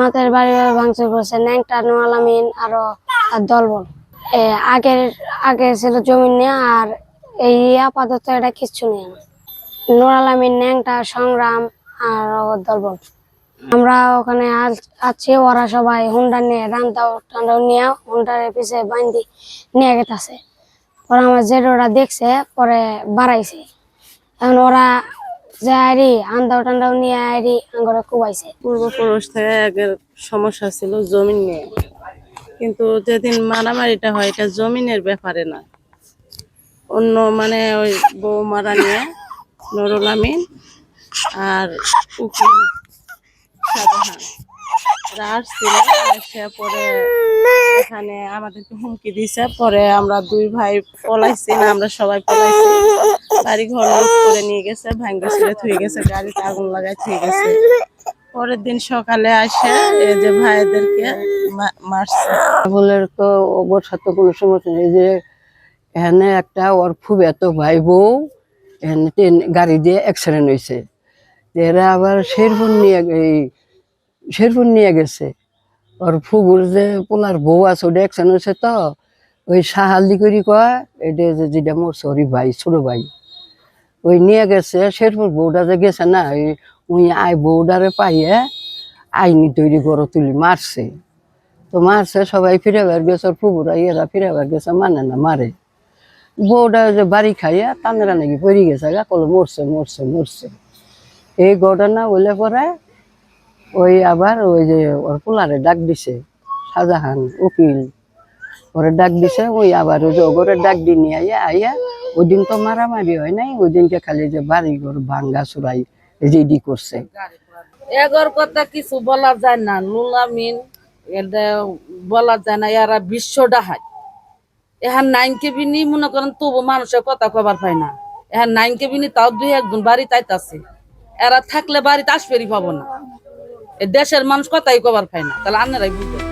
আমাদের বাড়ি ভাঙচুর করছে ন্যাংটা, নুরুল আমিন আর দলবল। আগের আগে ছিল জমি নিয়ে, আর এই আপাতত এটা কিচ্ছু নেই। নুরুল আমিন, ন্যাংটা, সংগ্রাম আর দলবল। আমরা ওখানে আছি, ওরা সবাই হুন্ডা নিয়ে টান্দাও নিয়ে হুন্ডার পিছিয়ে বান্ধি নিয়ে গেছে। পরে আমার জেঠোরা দেখছে, পরে বাড়াইছে। এখন ওরা যাই টান্দাও নিয়ে আঙ্গরে কুবাইছে। পূর্বপুরুষ থেকে আগের সমস্যা ছিল জমিন নিয়ে, কিন্তু যেদিন মারামারিটা হয় এটা জমিনের ব্যাপারে না, অন্য মানে ওই বৌমারা নিয়ে নুরুল আমিন আর উকিল শাহজাহান আসছিল। সে পরে এখানে আমাদেরকে হুমকি দিছে। পরে আমরা দুই ভাই পলাইছি, না আমরা সবাই পলাইছি। বাড়ি ঘর লুট করে নিয়ে গেছে, ভাঙ্গা ছিঁড়ে থুয়ে গেছে, গাড়িতে আগুন লাগাই থুয়ে গেছে। পরের দিন সকালে আসে এই যে ভাইদেরকে মারছে। বলের তো ওর সাথে কোনো সমস্যা নেই। যে এখানে একটা ওর খুব এত ভাই বউ এখানে গাড়ি দিয়ে অ্যাক্সিডেন্ট হয়েছে। এরা আবার শেরপুর নিয়ে গেছে। ওর ফুগুর যে পোলার বউ আছে ওটা অ্যাক্সিডেন্ট হয়েছে, তো ওই সাহালি করি কয় এটা যেটা মরছে ওর ভাই, ছোট ভাই, ওই নিয়ে গেছে। শেরপুর বউটা যে গেছে না, ওই বউডারে পাইয়ে আইনি তৈরি করে তুলি মারছে। তো মারছে, সবাই ফিরে বের গেছে, ফুবুরা এরা ফিরে বের গেছে, মানে না মারে। বউটা যে বাড়ি খাইয়া তান্দ্রা নাকি পড়ে গেছে, কলে মরছে মরছে মরছে। এই ঘটনা বলে পরে ওই আবার ওই যে ওর পোলারে ডাক দিছে, শাহজাহান উকিল ওরে ডাক দিছে। ওই আবার ওই যে ওগরে ডাক দিয়ে নিয়ে আইয়া ওই দিন তো মারামারি হয় নাই, ওই দিনকে খালি যে বাড়ি ঘর ভাঙ্গা চুরাই রেডি করছে। এগর কথা কিছু বলা যায় না, নুরুল আমিন এটা বলা যায় না, এরা বিশ্ব ডাহাই। এখন 9 কেবিনি মনে করেন, তবু মানুষের কথা কবার পায় না। এখন 9 কেবিনি তাও 2-1 বাড়ি তাইতাছে, এরা থাকলে বাড়িতে আসবেরই পাবো না। দেশের মানুষ কথাই কবার পায় না, তাহলে আপনারাই বুঝবেন।